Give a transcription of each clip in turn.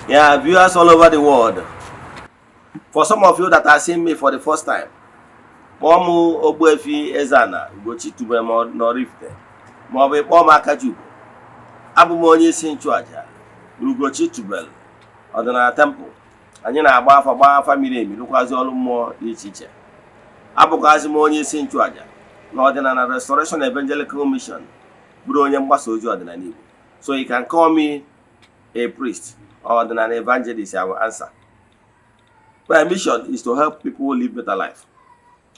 Yeah, viewers all over the world. For some of you that are seeing me for the first time, Momu Ogbuefi Eze-Ana Ugochi Tubelu Norifte, maọbụ ịkpọọ m Akajugo, abụ m onye isi nchụaja Ugochi Tubelu ọdịnala temple. Anyị na-agba afa miri emi rụkwazi ọrụ mmụọ dị iche iche. Abụkwazi m onye isi nchụaja na ọdịnala Restoration Evangelical Mission, bụrụ onye mgbasa ozi ọdịnala Igbo. So you can call me a priest or an evangelist. I will answer. My mission is to help people live better life.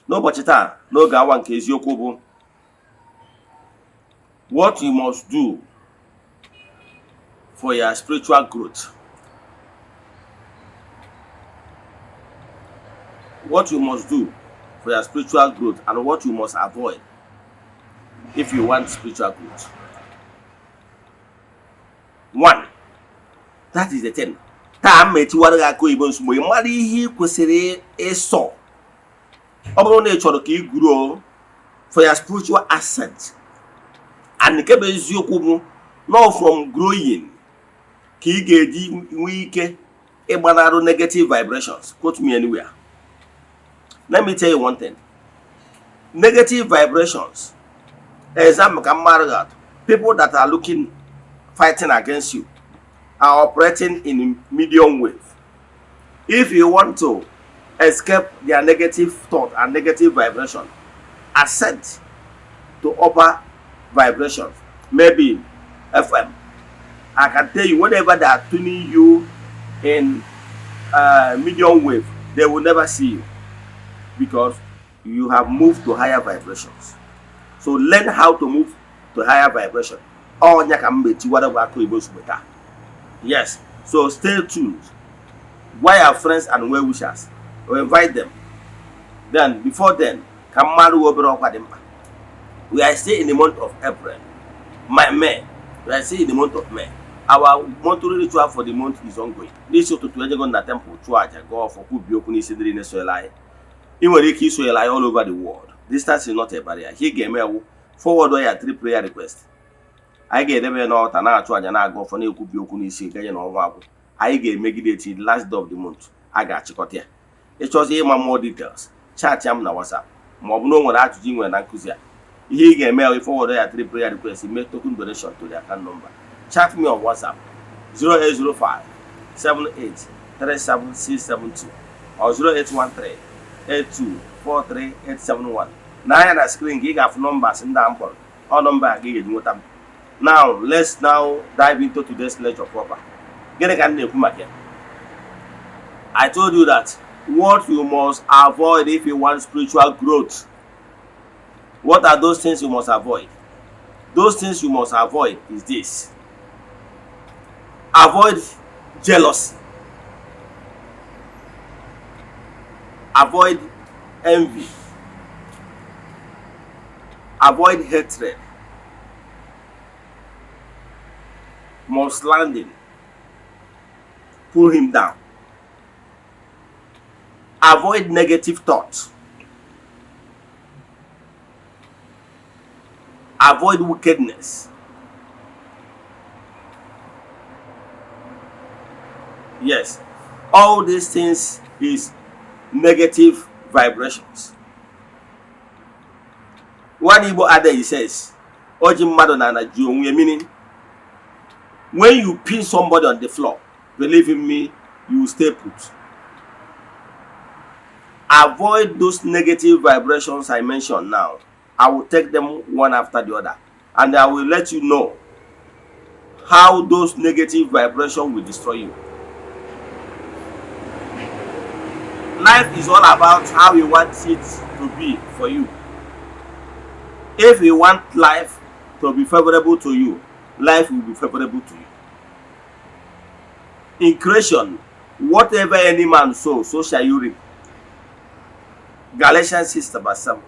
N'ụbọchị taa n'oge awa nke eziokwu bụ what you must do for your spiritual growth. What you must do for your spiritual growth and what you must avoid if you want spiritual growth. One, that is the thing. Taa metiwara ga ko Igbo nsogbu mara ihe kwesịrị ịsọ. Ọ bụrụ na ị chọrọ ka ị grow for your spiritual ascent. And nke bụ eziokwu bụ no from growing ka ị ga-eji nwee ike ịgbanarụ negative vibrations. Quote me anywhere. Let me tell you one thing. Negative vibrations, example ka mmadụ ga people that are fighting against you are operating in medium wave. If you want to escape their negative thought and negative vibration, ascend to upper vibrations, maybe FM. I can tell you, whenever they are tuning you in medium wave, they will never see you because you have moved to higher vibrations. So learn how to move to higher vibration. Yes, so stay tuned. Why our friends and well wishers? We invite them. Then before then, we are still in the month of April. May. We are still in the month of May. Our monthly ritual for the month is ongoing. This is to the temple to go for Kubioku Sidri Nesolai. In Soelai all over the world. Distance is not a barrier. He gave me forward where 3 prayer requests. I get them not an hour and I go for Kubioku Nisi Gayan. I get make it last day of the month. I got Chicotia. It was here more details. Chat yam na WhatsApp. Mobno one out to Jingo and Ankuzia. He gave me forward where 3 prayer requests. He made token donation to their account number. Chat me on WhatsApp 0805 78 37672 or 0813 8243871. Now on the screen gig of numbers in the ample. All number gig with them. Now let's dive into today's lecture proper. I told you that what you must avoid if you want spiritual growth. What are those things you must avoid? Those things you must avoid is this. Avoid jealousy. Avoid envy. Avoid hatred. Mouth-slanding. Pull him down. Avoid negative thoughts. Avoid wickedness. Yes, all these things is negative vibrations. One Igbo other he says, Oji mmadụ na anaju onwe, meaning when you pin somebody on the floor, believe in me, you will stay put. Avoid those negative vibrations I mentioned now. I will take them one after the other, and I will let you know how those negative vibrations will destroy you. Life is all about how you want it to be for you. If you want life to be favorable to you, life will be favorable to you. In creation, whatever any man sows, so shall you reap. Galatians 6:7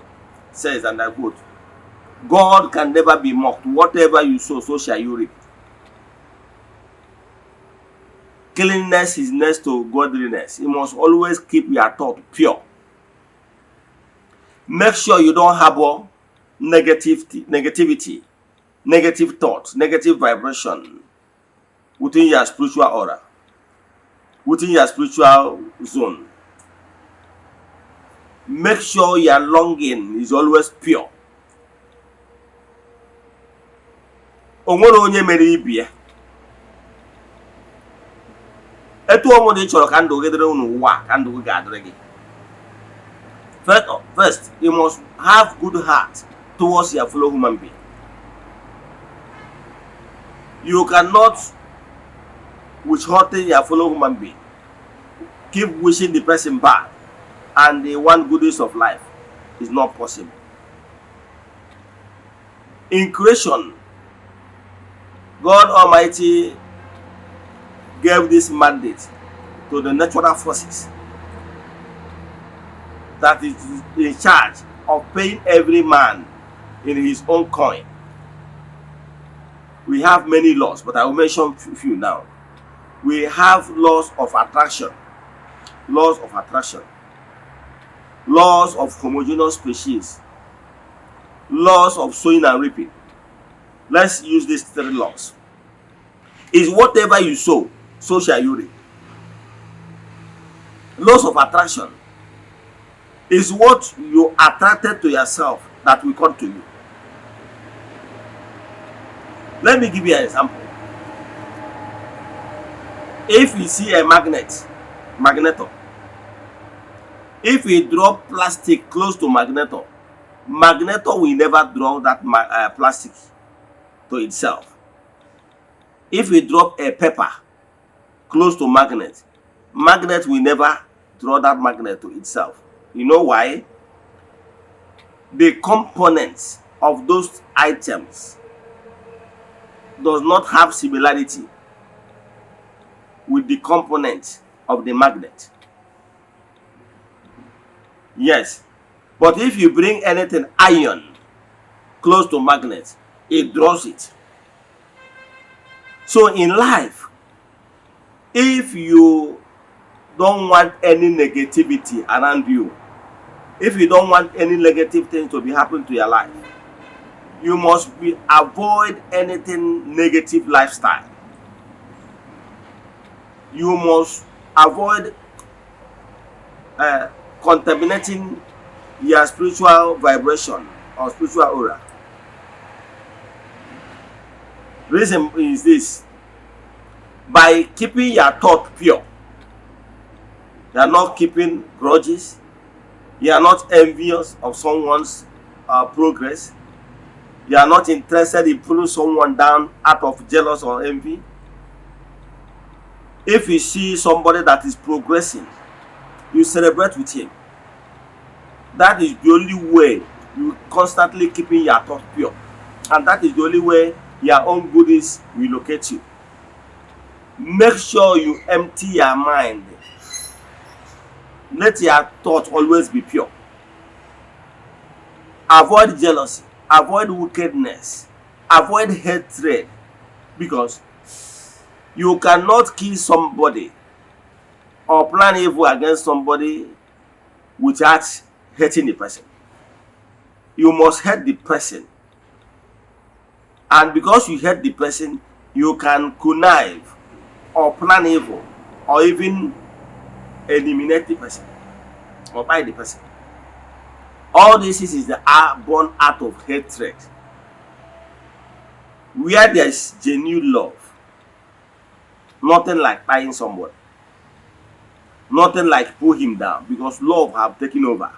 says, and I quote, God can never be mocked. Whatever you sow, so shall you reap. Cleanliness is next to godliness. You must always keep your thought pure. Make sure you don't harbor negativity, negative thoughts, negative vibration within your spiritual aura. within your spiritual zone. Make sure your longing is always pure. Onwere onye mere ibi ya. Etu ọmụdụ chọrọ ka ndụ gị dịrị n'ụwa ka ndụ gị ga-adịrị gị. First, you must have good heart towards your fellow human being. You cannot, with hurting your fellow human being, keep wishing the person bad and the one goodness of life. Is not possible. In creation, God Almighty gave this mandate to the natural forces that is in charge of paying every man in his own coin. We have many laws, but I will mention a few now. We have laws of attraction, laws of homogeneous species, laws of sowing and reaping. Let's use these 3 laws. Is whatever you sow, so shall you reap. Laws of attraction is what you attracted to yourself that will come to you. Let me give you an example. If you see a magneto, if you drop plastic close to magneto will never draw that plastic to itself. If you drop a pepper close to magnet will never draw that magnet to itself. You know why? The components of those items does not have similarity with the component of the magnet. Yes, but if you bring anything iron close to magnet, it draws it. So in life, if you don't want any negativity around you, if you don't want any negative things to be happening to your life, you must avoid anything negative lifestyle. You must avoid contaminating your spiritual vibration or spiritual aura. Reason is this: by keeping your thought pure, you are not keeping grudges, you are not envious of someone's progress, you are not interested in pulling someone down out of jealousy or envy. If you see somebody that is progressing, you celebrate with him. That is the only way you constantly keeping your thought pure, and that is the only way your own goodies will locate you. Make sure you empty your mind. Let your thought always be pure. Avoid jealousy, avoid wickedness, avoid hatred, because you cannot kill somebody or plan evil against somebody without hating the person. You must hate the person, and because you hate the person, you can connive or plan evil or even eliminate the person or buy the person. All this is the born out of hatred. Where there is genuine love, nothing like buying somebody, nothing like pull him down, because love have taken over.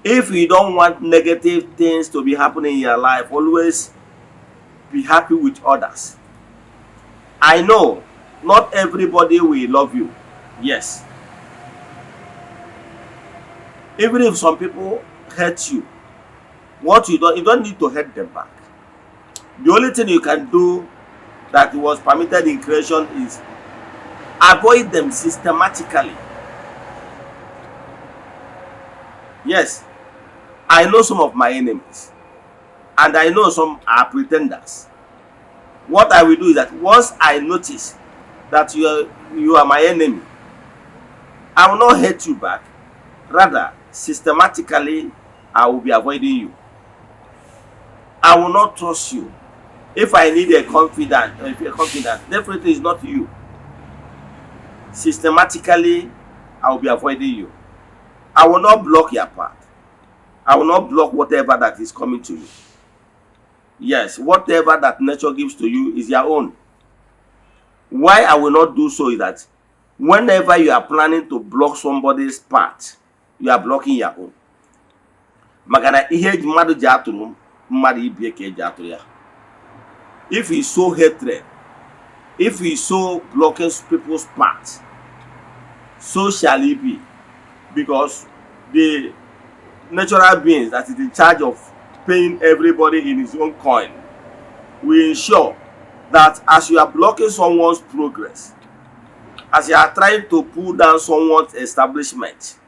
If you don't want negative things to be happening in your life, always be happy with others. I know not everybody will love you. Yes. Even if some people hurt you, you don't need to hurt them back. The only thing you can do that was permitted in creation is avoid them systematically. Yes, I know some of my enemies, and I know some are pretenders. What I will do is that once I notice that you are my enemy, I will not hate you back. Rather, systematically, I will be avoiding you. I will not trust you. If I need a confidant, definitely it's not you. systematically, I will be avoiding you. I will not block your path. I will not block whatever that is coming to you. Yes, whatever that nature gives to you is your own. Why I will not do so is that whenever you are planning to block somebody's path, you are blocking your own. Magana ihe mmadụ ji atụrụ mmadụ ibie ka eji atụrụ ya. If you sow hatred, if you sow blocking people's path, so shall it be. Because the natural beings that is in charge of paying everybody in his own coin will ensure that as you are blocking someone's progress, as you are trying to pull down someone's establishment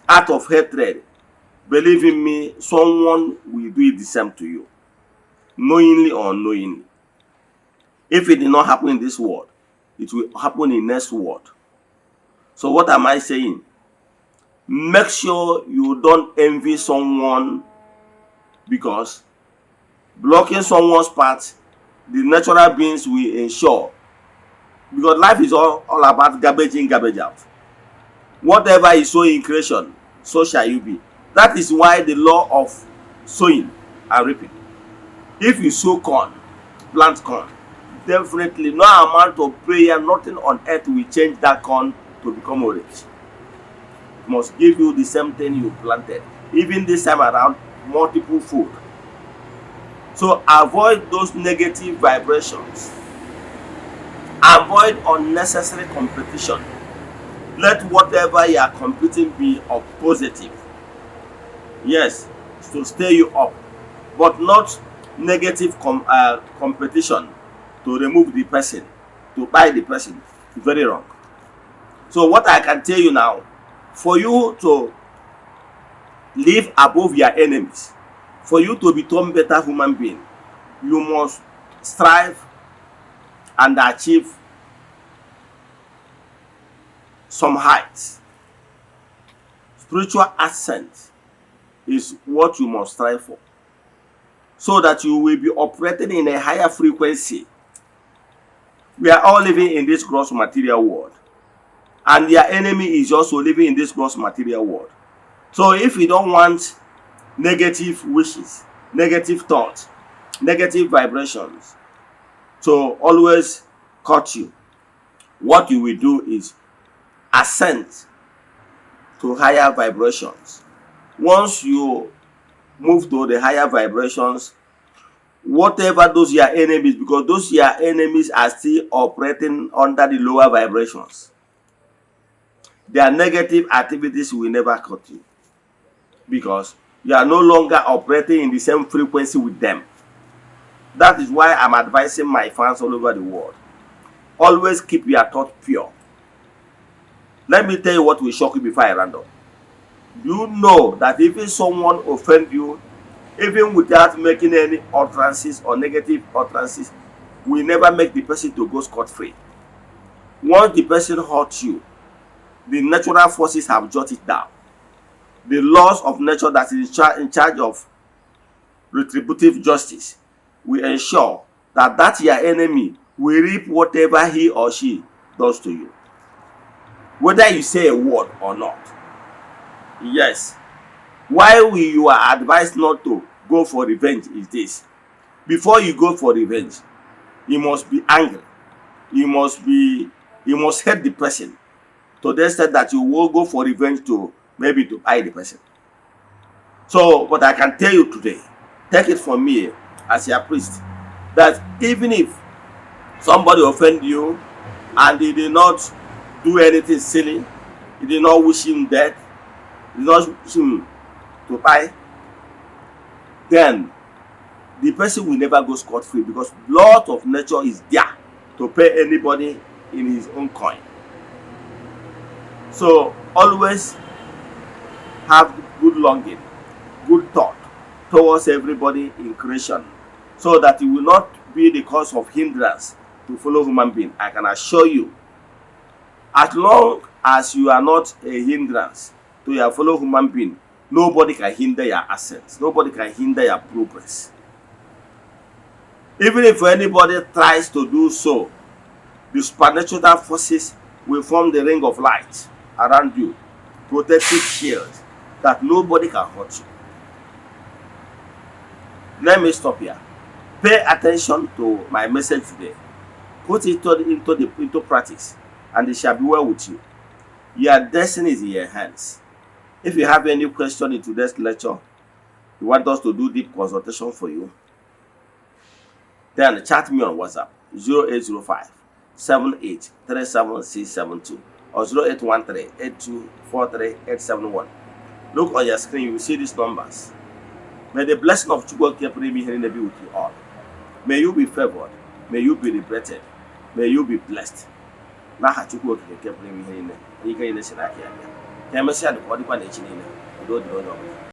out of hatred, believe in me, someone will do it the same to you, knowingly or unknowingly. If it did not happen in this world, it will happen in next world. So what am I saying? Make sure you don't envy someone, because blocking someone's path, the natural beings will ensure, because life is all about garbage in, garbage out. Whatever you sow in creation, so shall you be. That is why the law of sowing and reaping. If you sow corn, plant corn, definitely no amount of prayer, nothing on earth will change that corn to become orange. It must give you the same thing you planted, even this time around, multiple food. So avoid those negative vibrations. Avoid unnecessary competition. Let whatever you are competing be of positive. Yes, to stay you up, but not negative competition to remove the person, to buy the person. Very wrong. So what I can tell you now, for you to live above your enemies, for you to become better human being, you must strive and achieve some heights. Spiritual ascent is what you must strive for, so that you will be operating in a higher frequency. We are all living in this gross material world, and your enemy is also living in this gross material world. So if you don't want negative wishes, negative thoughts, negative vibrations to always cut you, what you will do is ascend to higher vibrations. Once you move to the higher vibrations, whatever those your enemies, because those your enemies are still operating under the lower vibrations, their negative activities will never cut you, because you are no longer operating in the same frequency with them. That is why I'm advising my fans all over the world, always keep your thought pure. Let me tell you what will shock you before I round up. You know that even someone offend you, even without making any utterances or negative utterances, will never make the person to go scot-free. Once the person hurts you, the natural forces have jotted down. The laws of nature that is in charge of retributive justice will ensure that your enemy will reap whatever he or she does to you, whether you say a word or not. Yes. Why you are advised not to go for revenge is this: before you go for revenge, you must be angry. You must hate the person to the extent that you will go for revenge to maybe to buy the person. So, but I can tell you today, take it from me as your priest, that even if somebody offend you and he did not do anything silly, he did not wish him death, he did not wish him to buy, then the person will never go scot-free, because law of nature is there to pay anybody in his own coin. So always have good longing, good thought towards everybody in creation, so that it will not be the cause of hindrance to fellow human being. I can assure you, as long as you are not a hindrance to your fellow human being, nobody can hinder your assets. Nobody can hinder your progress. Even if anybody tries to do so, the supernatural forces will form the ring of light around you, protective shield that nobody can hurt you. Let me stop here. Pay attention to my message today. Put it into practice, and it shall be well with you. Your destiny is in your hands. If you have any question in today's lecture, you want us to do deep consultation for you, then chat me on WhatsApp 0805 7837672 or 0813 8243871. Look on your screen, you will see these numbers. May the blessing of Chukwu be with you all. May you be favored. May you be liberated. May you be blessed. N'aha Chukwu okike pụrụ ime ihe niile, ike niile si n'aka ya bịa. Ka emesịa dịkwa ọdịkwa n'echi niile. Udo dịrị onye ọbụla.